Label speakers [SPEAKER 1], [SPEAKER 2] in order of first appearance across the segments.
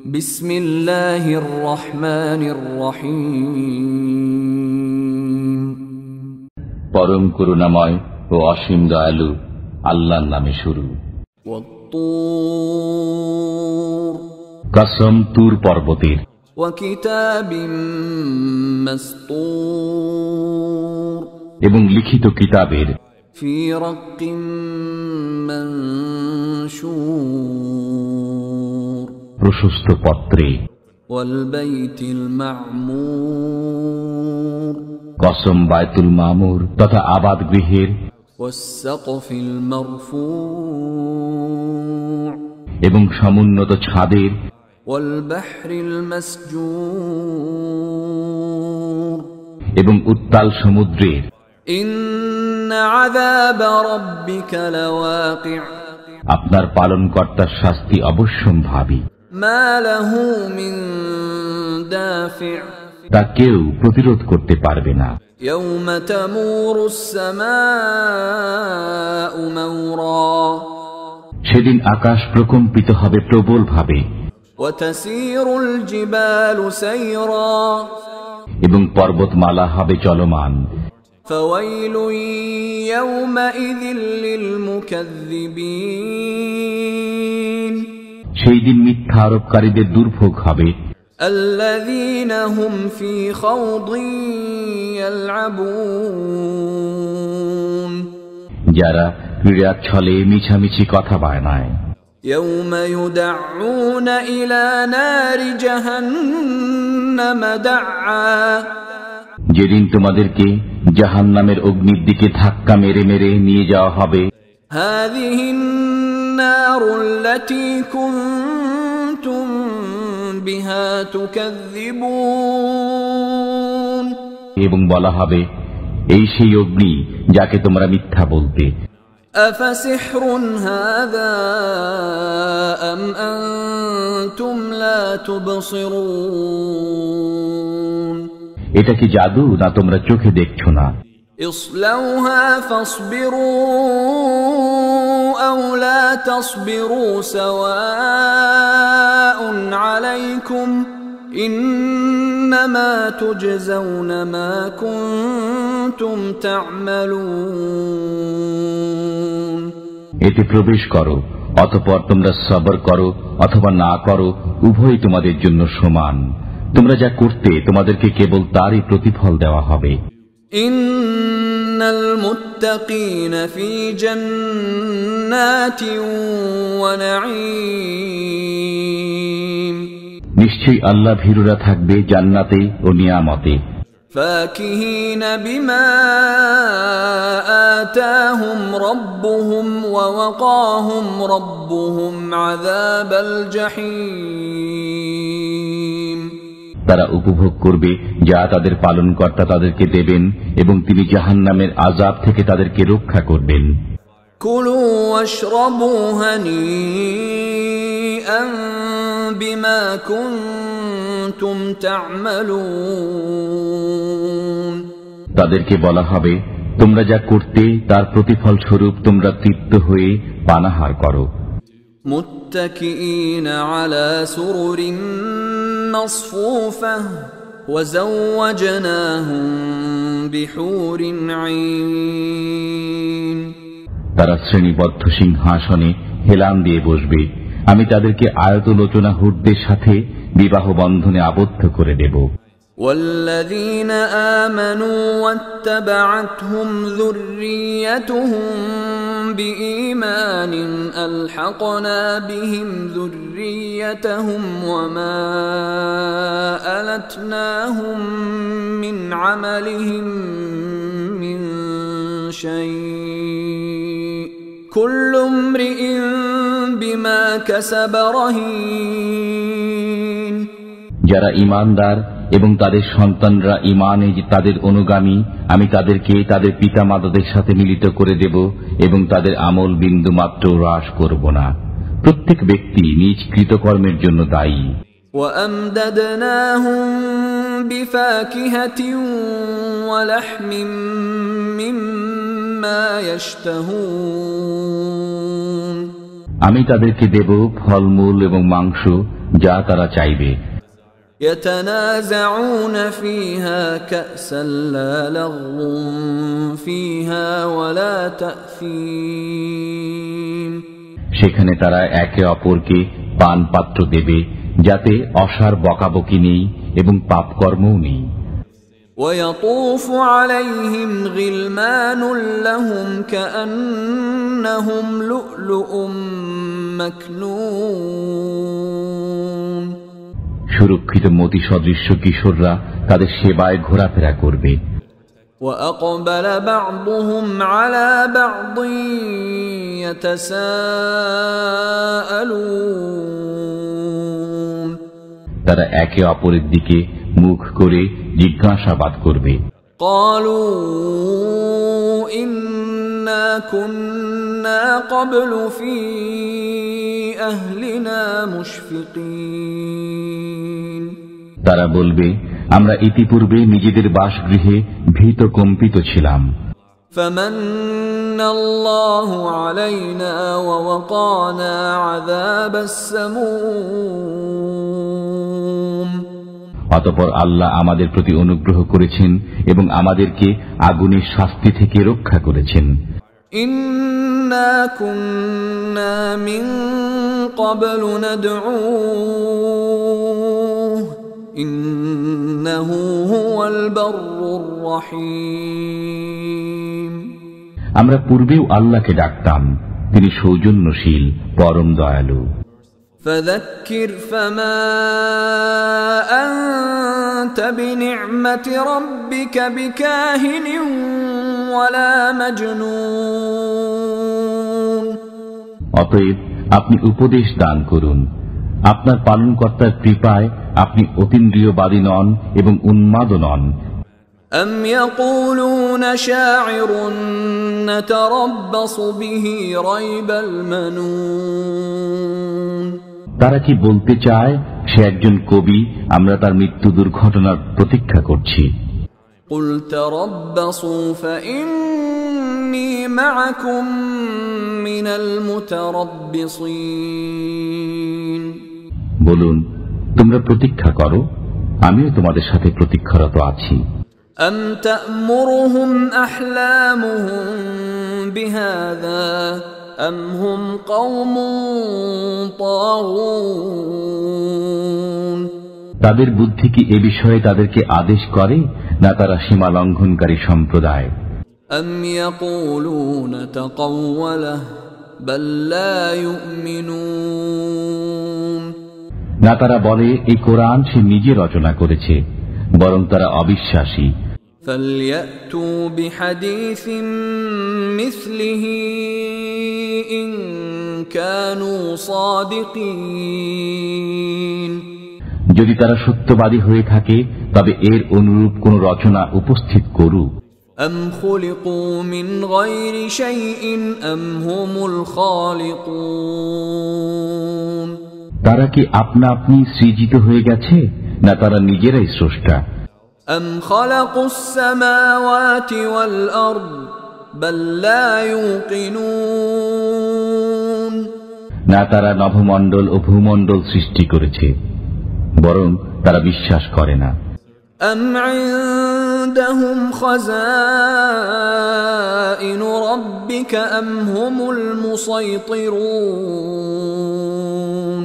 [SPEAKER 1] বিসমিল্লাহির রহমানির রহিম।
[SPEAKER 2] পরম করুণাময় ও অসীম দয়ালু আল্লাহর নামে শুরু।
[SPEAKER 1] ওয়াত-তুর,
[SPEAKER 2] কসম তুর পর্বতের।
[SPEAKER 1] ওয়া কিতাবিম মাসতুর,
[SPEAKER 2] এবং লিখিত কিতাবের।
[SPEAKER 1] ফি রাক্কিম মানশুর,
[SPEAKER 2] প্রশস্ত পত্রে।
[SPEAKER 1] ওয়াল বাইতিল মা'মুর,
[SPEAKER 2] কসম বায়তুল মামুর তথা আবাদ গৃহের।
[SPEAKER 1] ওয়াস সাকফিল মারফু',
[SPEAKER 2] এবং সমুন্নত ছাদের।
[SPEAKER 1] ওয়াল বাহরিল মাসজুর,
[SPEAKER 2] এবং উত্তাল সমুদ্রের।
[SPEAKER 1] ইন্না আযাবা রাব্বিকা লাওয়াকি',
[SPEAKER 2] আপনার পালনকর্তার শাস্তি অবশ্যম্ভাবী।
[SPEAKER 1] মা লাহু মিন দাফি',
[SPEAKER 2] তা কেউ প্রতিরোধ করতে পারবে না।
[SPEAKER 1] ইয়াওমা তামুরুস সামাউ মাওরা,
[SPEAKER 2] সেদিন আকাশ প্রকম্পিত হবে প্রবল ভাবে।
[SPEAKER 1] ওয়া তাসীরুল জিবালু সাইরা,
[SPEAKER 2] এবং পর্বতমালা হবে চলমান।
[SPEAKER 1] ফাওয়াইলুন ইয়াওমাইযিল লিল মুকাযযিবিন,
[SPEAKER 2] সেই দিন মিথ্যা আরোপকারীদের দুর্ভোগ হবে।
[SPEAKER 1] আল্লাযীনা হুম ফী খাওদিন ইয়ালআবুন,
[SPEAKER 2] যারা ক্রীড়ার ছলে মিছামিছি কথা বায়নায়।
[SPEAKER 1] ইয়াওমা ইউদআউনা ইলা নারি জাহান্নাম দাআ,
[SPEAKER 2] যেদিন তোমাদেরকে জাহান্নামের অগ্নির দিকে ধাক্কা মেরে মেরে নিয়ে যাওয়া হবে।
[SPEAKER 1] হাযিহিন নারুল্লাতী কুনতুম বিহা তুকাযযিবুন,
[SPEAKER 2] এবং বলা হবে, এই সেই অগ্নি যাকে তোমরা মিথ্যা বলতে।
[SPEAKER 1] আফাসিহরুন হাযা আম আনতুম লা তুবসিরুন,
[SPEAKER 2] এটা কি জাদু না তোমরা চোখে দেখছো না?
[SPEAKER 1] ইসলাউহা ফাসবিরু আও লা তাসবিরু সাওয়াউন আলাইকুম ইন্নামা তুজজাউনা মা কুনতুম তা'মালুন,
[SPEAKER 2] এতে প্রবেশ করো, অতঃপর তোমরা সবর করো অথবা না করো, উভয় তোমাদের জন্য সমান। তোমরা যা করতে তোমাদেরকে কেবল তারই প্রতিফল দেওয়া হবে।
[SPEAKER 1] ইন্নাল মুত্তাকিনা ফি জান্নাতিন ওয়া নাঈম,
[SPEAKER 2] নিশ্চয়ই আল্লাহ ভীরুরা থাকবে জান্নাতে ও নিয়ামতে।
[SPEAKER 1] ফাকিহিনা বিমা আতাহুম রাব্বুহুম ওয়া ওয়াকাহুম রাব্বুহুম আযাবাল জাহিম,
[SPEAKER 2] তারা উপভোগ করবে যা তাদের পালনকর্তা তাদেরকে দেবেন, এবং তিনি জাহান্নামের আযাব থেকে তাদেরকে রক্ষা করবেন।
[SPEAKER 1] কুলু ওয়াশরাবু হানিআন বিমা কুনতুম তা'মালুন,
[SPEAKER 2] তাদেরকে বলা হবে, তোমরা যা করতে তার প্রতিফল স্বরূপ তোমরা তৃপ্ত হয়ে পানাহার করো।
[SPEAKER 1] মুত্তাকিইনা আলা সুরুরিন মাসফুফাহ ওয়া যাওয়াজনাহুম বিহুরিন আইন,
[SPEAKER 2] তারা শ্রেণীবদ্ধ সিংহাসনে হেলান দিয়ে বসবে। আমি তাদেরকে আয়তলোচনা হুরদের সাথে বিবাহ বন্ধনে আবদ্ধ করে দেব।
[SPEAKER 1] والذين آمنوا واتبعتهم ذريتهم بإيمان ألحقنا بهم ذريتهم وما ألتناهم من عملهم من شيء كل امرئ بما كسب رهين,
[SPEAKER 2] যারা ঈমানদার এবং তাদের সন্তানরা ঈমানে তাদের অনুগামী, আমি তাদেরকে তাদের পিতামাতাদের সাথে মিলিত করে দেব এবং তাদের আমল বিন্দু মাত্র হ্রাস করব না। প্রত্যেক ব্যক্তি নিজ কৃতকর্মের জন্য দায়ী।
[SPEAKER 1] وأمددناهم بفاكهة ولحم مما يشتهون,
[SPEAKER 2] আমি তাদেরকে দেব ফলমূল এবং মাংস যা তারা চাইবে।
[SPEAKER 1] يتنازعون فيها كأسا لا لغو فيها ولا تأثيم
[SPEAKER 2] সেখানে তারা একে অপরকে পান পাত্র দেবে, যাতে অসার বকাবকি নেই এবং পাপকর্মও নেই।
[SPEAKER 1] ويطوف عليهم غلمان لهم كأنهم لؤلؤ مكنون
[SPEAKER 2] সুরক্ষিত মতি সদৃশ্য কিশোররা তাদের সেবায় ঘোরাফেরা করবে।
[SPEAKER 1] وأقبل بعضهم على بعض يتساءلون
[SPEAKER 2] তারা একে অপরের দিকে মুখ করে জিজ্ঞাসাবাদ করবে।
[SPEAKER 1] قالوا إنا كنا قبل في أهلنا مشفقين
[SPEAKER 2] তারা বলবে, আমরা ইতিপূর্বে নিজেদের বাসগৃহে ভীত কম্পিত ছিলাম।
[SPEAKER 1] فمن الله علينا ووقانا عذاب السموم
[SPEAKER 2] অতঃপর আল্লাহ আমাদের প্রতি অনুগ্রহ করেছেন এবং আমাদেরকে আগুনের শাস্তি থেকে রক্ষা করেছেন।
[SPEAKER 1] إنا كنا من قبل ندعوه إنه هو البر الرحيم
[SPEAKER 2] আমরা পূর্বেও আল্লাহকে ডাকতাম, তিনি সৌজন্যশীল, পরম দয়ালু।
[SPEAKER 1] فذكر فما أنت بنعمة ربك بكاهن ولا مجنون
[SPEAKER 2] অতএব আপনি উপদেশ দান করুন, আপনার পালনকর্তার কৃপায় আপনি অতীন্দ্রিয়বাদী নন এবং উন্মাদও নন।
[SPEAKER 1] أم يقولون شاعر نتربص به ريب المنون
[SPEAKER 2] তারা কি বলতে চায় সে একজন কবি, আমরা তার মৃত্যু দুর্ঘটনার প্রতীক্ষা করছি।
[SPEAKER 1] قل تربصوا فإني معكم من المتربصين
[SPEAKER 2] বলুন, তোমরা প্রতীক্ষা করো, আমিও তোমাদের সাথে প্রতীক্ষারত আছি।
[SPEAKER 1] أم تأمرهم أحلامهم بهذا أم هم قوم طاغون
[SPEAKER 2] তাদের বুদ্ধি কি এ বিষয়ে তাদেরকে আদেশ করে, না তারা সীমা লঙ্ঘনকারী সম্প্রদায়?
[SPEAKER 1] أم يقولون تقوله بل لا يؤمنون
[SPEAKER 2] না তারা বলে এই কোরআন সে নিজে রচনা করেছে, বরং তারা অবিশ্বাসী।
[SPEAKER 1] فليأتوا بحديث مثله إن كانوا صادقين
[SPEAKER 2] যদি তারা সত্যবাদী হয়ে থাকে তবে এর অনুরূপ কোন রচনা উপস্থিত করুক।
[SPEAKER 1] أم خلقوا من غير شيء أم هم الخالقون
[SPEAKER 2] তারা কি আপনা আপনি সৃজিত হয়ে গেছে, না তারা নিজেরাই স্রষ্টা?
[SPEAKER 1] أم خلقوا السماوات والأرض بل لا يوقنون
[SPEAKER 2] না তারা নভমণ্ডল ও ভূমণ্ডল সৃষ্টি করেছে, বরং তারা বিশ্বাস করে না।
[SPEAKER 1] أم عندهم خزائن ربك أم هم المسيطرون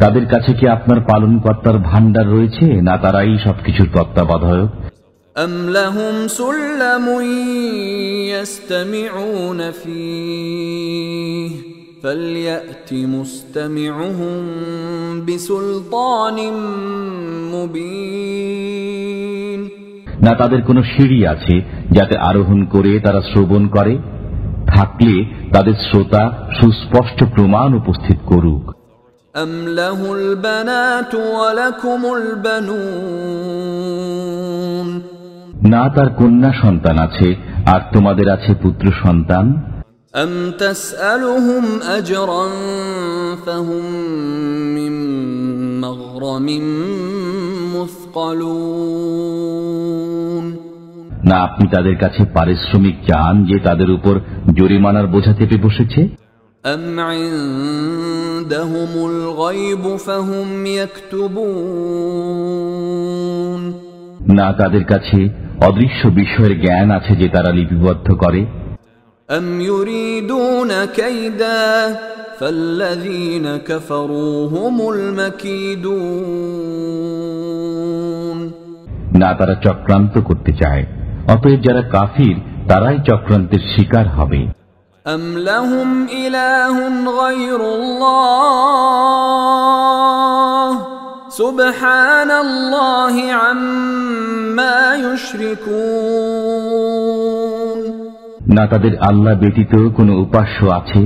[SPEAKER 2] তাদের কাছে কি আপনার পালনকর্তার ভান্ডার রয়েছে, না তারাই সবকিছুর তত্ত্বাবধায়ক?
[SPEAKER 1] أم لهم سلم يستمعون فيه فليأت مستمعهم بسلطان مبين
[SPEAKER 2] না তাদের কোনো সিঁড়ি আছে যাতে আরোহণ করে তারা শ্রবণ করে? থাকলে তাদের শ্রোতা সুস্পষ্ট প্রমাণ উপস্থিত করুক।
[SPEAKER 1] أم له البنات ولكم البنون
[SPEAKER 2] না তার কন্যা সন্তান আছে আর তোমাদের আছে পুত্র সন্তান।
[SPEAKER 1] أم تسألهم أجرا فهم من مغرم مثقلون
[SPEAKER 2] না আপনি তাদের কাছে পারিশ্রমিক চান যে তাদের উপর জরিমানার বোঝা চেপে বসেছে?
[SPEAKER 1] أم عندهم الغيب فهم يكتبون
[SPEAKER 2] না তাদের কাছে অদৃশ্য বিষয়ের জ্ঞান আছে যে তারা লিপিবদ্ধ করে।
[SPEAKER 1] أم يريدون كيدا فالذين كفروا هم المكيدون
[SPEAKER 2] না তারা চক্রান্ত করতে চায়, অতএব যারা কাফির তারাই চক্রান্তের শিকার হবে।
[SPEAKER 1] أم لهم إله غير الله سبحان الله عما يشركون
[SPEAKER 2] না তাদের আল্লাহ ব্যতীত কোনো উপাস্য আছে,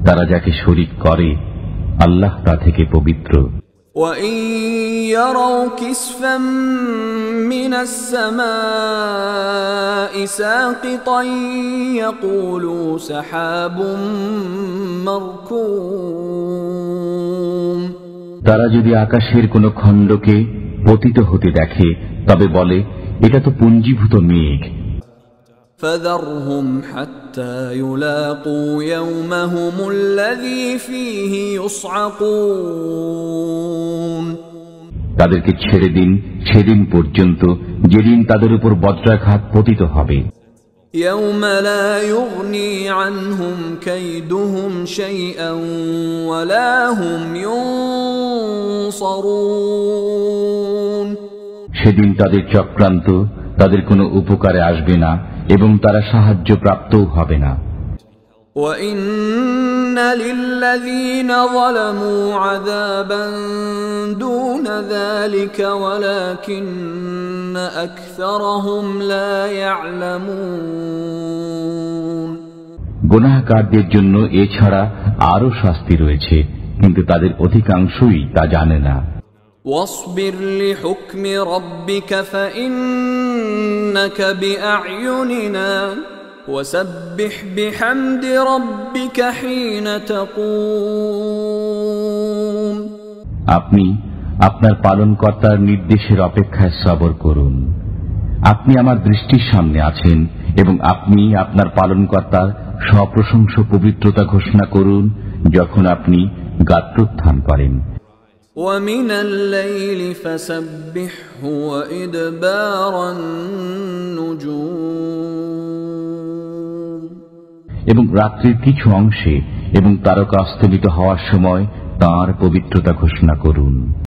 [SPEAKER 2] তারা যাকে শরীক করে আল্লাহ তা থেকে পবিত্র।
[SPEAKER 1] وَإِن يَرَوْا كِسْفًا مِّنَ السَّمَاءِ سَاقِطًا يَقُولُوا سَحَابٌ مَّرْكُومٌ
[SPEAKER 2] তারা যদি আকাশের কোনো খণ্ডকে পতিত হতে দেখে তবে বলে এটা তো পুঞ্জীভূত মেঘ।
[SPEAKER 1] فَذَرْهُمْ حَتَّى يُلَاقُوا يَوْمَهُمُ الَّذِي فِيهِ يُصْعَقُونَ
[SPEAKER 2] তাদেরকে ছেড়ে দিন সেদিন পর্যন্ত যেদিন তাদের উপর বজ্রাঘাত পতিত হবে।
[SPEAKER 1] يَوْمَ لَا يُغْنِي عَنْهُمْ كَيْدُهُمْ شَيْئًا وَلَا هُمْ يُنصَرُونَ
[SPEAKER 2] সেদিন তাদের চক্রান্ত তাদের কোনো উপকারে আসবে না এবং তারা সাহায্য প্রাপ্তও হবে না।
[SPEAKER 1] وَإِنَّ لِلَّذِينَ ظَلَمُوا عَذَابًا دُونَ ذَلِكَ وَلَكِنَّ أَكْثَرَهُمْ لَا يَعْلَمُونَ
[SPEAKER 2] গুনাহগারদের জন্য এছাড়া আরো শাস্তি রয়েছে, কিন্তু তাদের অধিকাংশই তা জানে না।
[SPEAKER 1] وَاصْبِرْ لِحُكْمِ رَبِّكَ فَإِنَّكَ بِأَعْيُنِنَا وَسَبِّحْ بِحَمْدِ رَبِّكَ حِينَ تَقُومُ
[SPEAKER 2] আপনি আপনার পালনকর্তার নির্দেশের অপেক্ষায় সবর করুন। আপনি আমার দৃষ্টির সামনে আছেন এবং আপনি আপনার পালনকর্তার সপ্রশংস পবিত্রতা ঘোষণা করুন যখন আপনি গাত্রোত্থান করেন।
[SPEAKER 1] وَمِنَ اللَّيْلِ فَسَبِّحْهُ وَإِدْبَارَ النُّجُومِ
[SPEAKER 2] এবং রাত্রির কিছু অংশে এবং তারকা অস্তমিত হওয়ার সময় তাঁর পবিত্রতা ঘোষণা করুন।